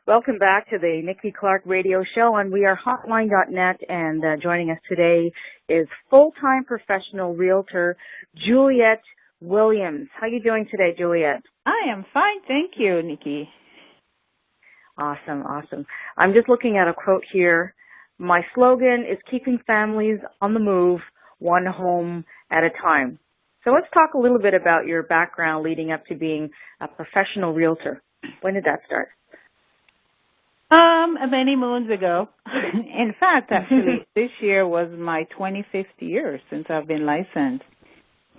Welcome back to the Nikki Clarke Radio Show on wearehotline.net, and joining us today is full-time professional realtor Juliet Williams. How are you doing today, Juliet? I am fine, thank you, Nikki. Awesome. I'm just looking at a quote here. My slogan is keeping families on the move, one home at a time. So let's talk a little bit about your background leading up to being a professional realtor. When did that start? Many moons ago. In fact, actually, this year was my 25th year since I've been licensed.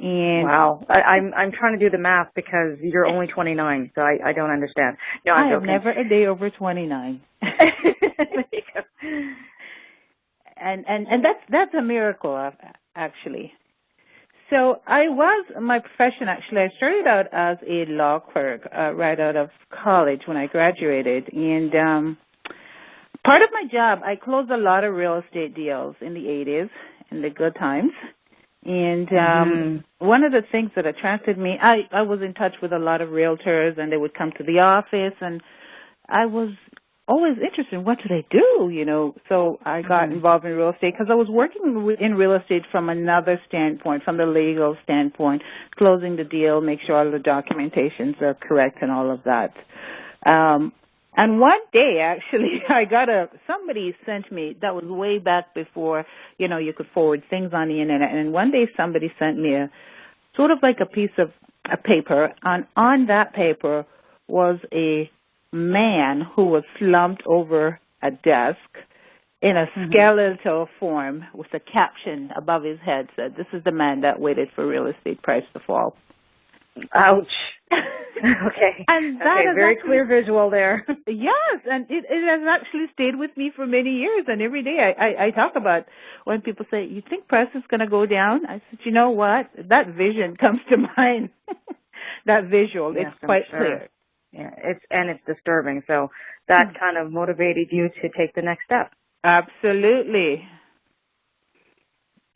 And wow. I'm trying to do the math because you're only 29, so I don't understand. No, I'm joking. Never a day over 29. And that's a miracle, actually. So my profession, actually, I started out as a law clerk right out of college when I graduated. And part of my job, I closed a lot of real estate deals in the 80s, in the good times. And one of the things that attracted me, I was in touch with a lot of realtors, and they would come to the office, and I was always interested in what do they do, So I got involved in real estate because I was working in real estate from another standpoint, from the legal standpoint, closing the deal, make sure all the documentations are correct and all of that. And one day, actually, somebody sent me, that was way back before, you could forward things on the internet. And one day somebody sent me sort of like a piece of a paper. And on that paper was a man who was slumped over a desk in a skeletal form with a caption above his head said, "This is the man that waited for real estate price to fall." Ouch. Okay. And that is very clear visual there. Yes, and it has actually stayed with me for many years. And every day I talk about when people say, "You think price is going to go down?" I said, "You know what? That vision comes to mind." That visual, yes, it's quite clear. Yeah, it's disturbing. So that kind of motivated you to take the next step. Absolutely.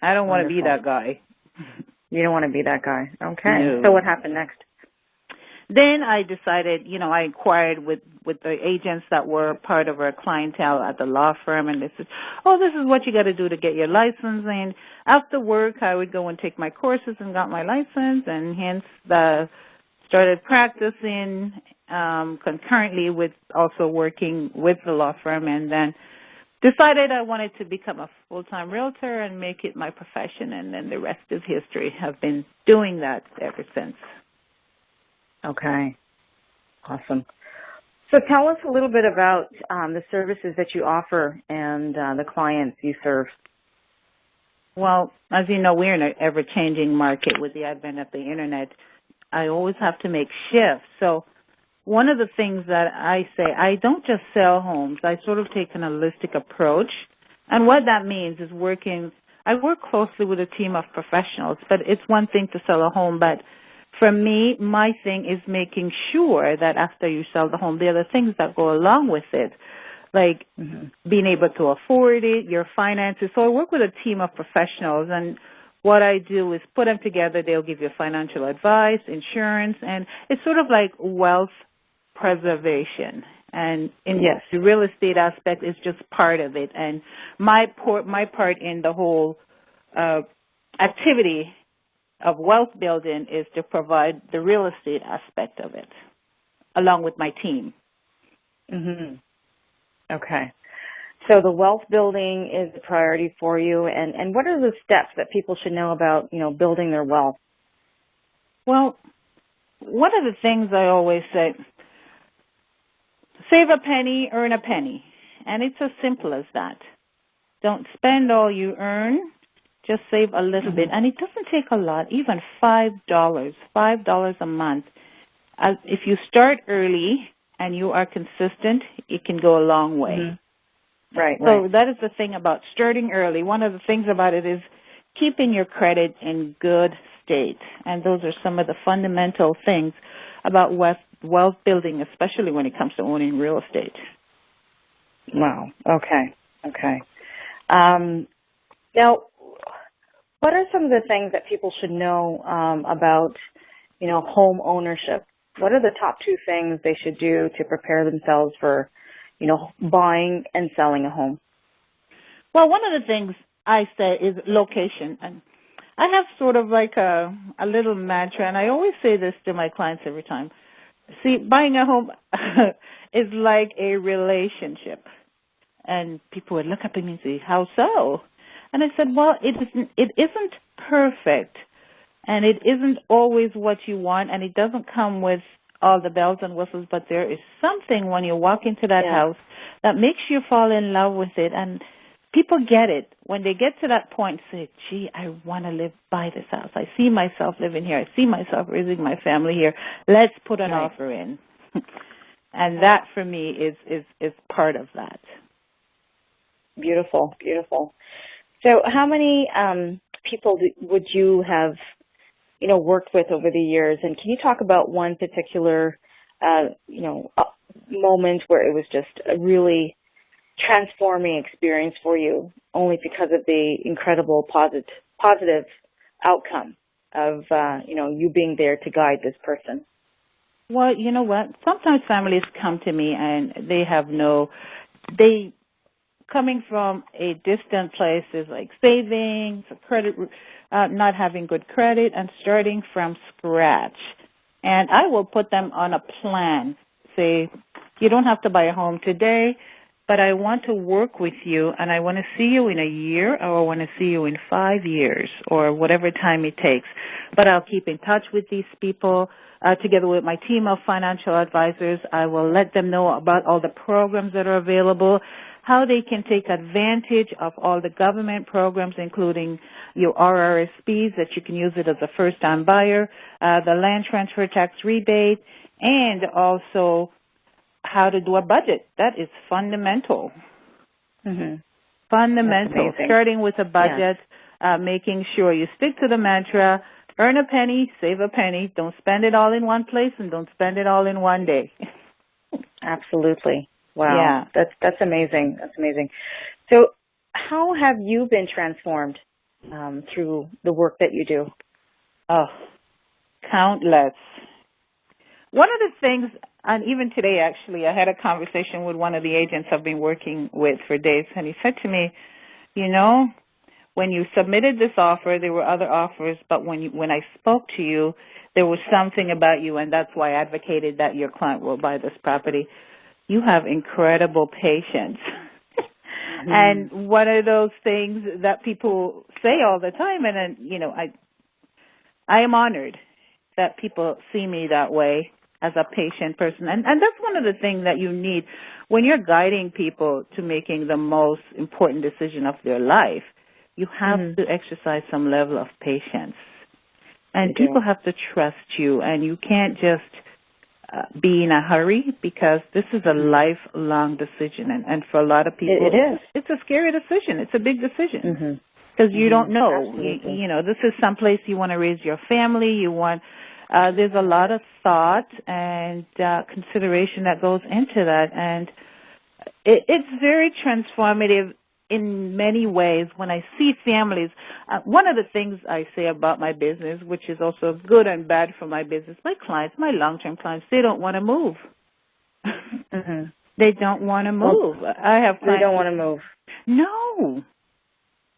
I don't want to be that guy. You don't want to be that guy. Okay. No. So what happened next? Then I decided, I inquired with the agents that were part of our clientele at the law firm, and they said, "Oh, this is what you got to do to get your license." And after work, I would go and take my courses and got my license, and hence started practicing concurrently with also working with the law firm, and then decided I wanted to become a full-time realtor and make it my profession, and then the rest is history. I've been doing that ever since. Okay. Awesome. So tell us a little bit about the services that you offer and the clients you serve. Well, as you know, we're in an ever-changing market with the advent of the Internet. I always have to make shifts. So one of the things that I say, I don't just sell homes. I sort of take an holistic approach. And what that means is I work closely with a team of professionals, but it's one thing to sell a home. But for me, my thing is making sure that after you sell the home, there are the things that go along with it, like being able to afford it, your finances. So I work with a team of professionals, and what I do is put them together. They'll give you financial advice, insurance, and it's sort of like wealth preservation. And the real estate aspect is just part of it. And my part in the whole activity of wealth building is to provide the real estate aspect of it, along with my team. Okay. So the wealth building is a priority for you, and what are the steps that people should know about, building their wealth? Well, one of the things I always say, save a penny, earn a penny. And it's as simple as that. Don't spend all you earn. Just save a little bit. And it doesn't take a lot, even $5 a month. If you start early and you are consistent, it can go a long way. Right. So that is the thing about starting early. One of the things about it is keeping your credit in good state. And those are some of the fundamental things about wealth building, especially when it comes to owning real estate. Wow. Okay. Now, what are some of the things that people should know about, home ownership? What are the top two things they should do to prepare themselves for, buying and selling a home? Well, one of the things I say is location. And I have sort of like a little mantra, and I always say this to my clients every time. See, buying a home is like a relationship. And people would look up at me and say, how so? And I said, well, it isn't perfect, and it isn't always what you want, and it doesn't come with all the bells and whistles, but there is something when you walk into that house that makes you fall in love with it. And people get it. When they get to that point, say, gee, I want to live by this house. I see myself living here. I see myself raising my family here. Let's put an offer in. And that, for me, is part of that. Beautiful, beautiful. So how many people would you have, worked with over the years? And can you talk about one particular, moment where it was just a really transforming experience for you, only because of the incredible positive outcome of, you being there to guide this person? Well, you know what? Sometimes families come to me and coming from a distant place is like savings, credit, not having good credit, and starting from scratch. And I will put them on a plan. Say, you don't have to buy a home today, but I want to work with you, and I want to see you in a year, or I want to see you in 5 years, or whatever time it takes. But I'll keep in touch with these people. Together with my team of financial advisors, I will let them know about all the programs that are available, how they can take advantage of all the government programs, including your RRSPs, that you can use it as a first-time buyer, the land transfer tax rebate, and also how to do a budget. That is fundamental. Mm-hmm. Fundamental. Starting with a budget, making sure you stick to the mantra, earn a penny, save a penny. Don't spend it all in one place, and don't spend it all in one day. Absolutely. Wow. Yeah. That's amazing. That's amazing. So how have you been transformed through the work that you do? Oh, countless. One of the things, and even today actually, I had a conversation with one of the agents I've been working with for days, and he said to me, when you submitted this offer, there were other offers, but when I spoke to you, there was something about you, and that's why I advocated that your client will buy this property. You have incredible patience. Mm-hmm. And one of those things that people say all the time, and I am honored that people see me that way, as a patient person. And that's one of the things that you need when you're guiding people to making the most important decision of their life. You have to exercise some level of patience. And people have to trust you, and you can't just be in a hurry, because this is a lifelong decision. And for a lot of people, it is. It's a scary decision. It's a big decision. Because you don't know. This is someplace you want to raise your family. You want... there's a lot of thought and consideration that goes into that, and it's very transformative in many ways when I see families. One of the things I say about my business, which is also good and bad for my business, my clients, my long-term clients, they don't want to move. They don't want to move. Well, I have clients. They don't want to move. No.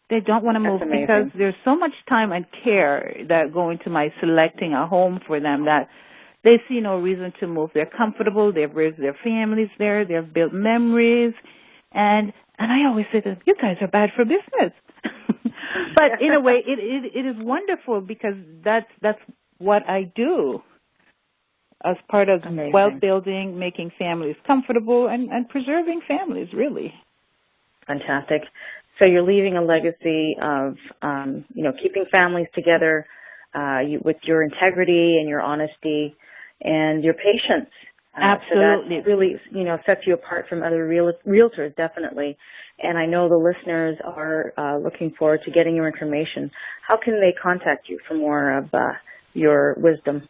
They don't want to move because there's so much time and care that go into my selecting a home for them that they see no reason to move. They're comfortable. They've raised their families there. They've built memories. And I always say to them, you guys are bad for business. But in a way, it is wonderful, because that's what I do as part of wealth building, making families comfortable, and preserving families, really. Fantastic. So you're leaving a legacy of, keeping families together with your integrity and your honesty and your patience. Absolutely. So that really, sets you apart from other realtors, definitely. And I know the listeners are looking forward to getting your information. How can they contact you for more of your wisdom?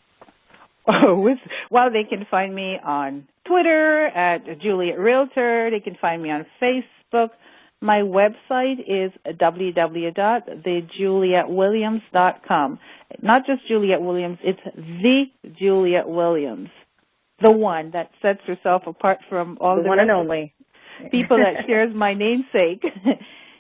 Well, they can find me on Twitter at Juliet Realtor. They can find me on Facebook. My website is www.thejulietwilliams.com. Not just Juliet Williams, it's the Juliet Williams, the one that sets herself apart from all the one and only. people that shares my namesake.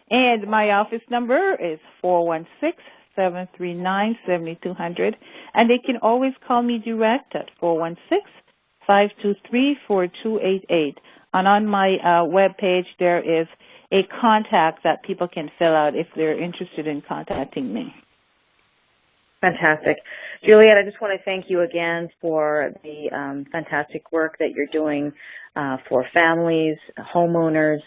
And my office number is 416-739-7200. And they can always call me direct at 416-523-4288. And on my webpage, there is a contact that people can fill out if they're interested in contacting me. Fantastic. Juliet, I just want to thank you again for the fantastic work that you're doing for families, homeowners,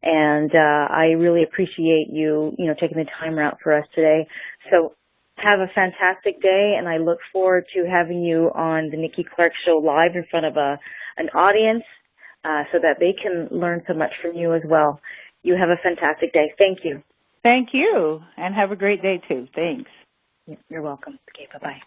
and I really appreciate you taking the time out for us today. So have a fantastic day, and I look forward to having you on the Nikki Clarke Show live in front of an audience so that they can learn so much from you as well. You have a fantastic day. Thank you. Thank you, and have a great day, too. Thanks. You're welcome. Okay, bye-bye.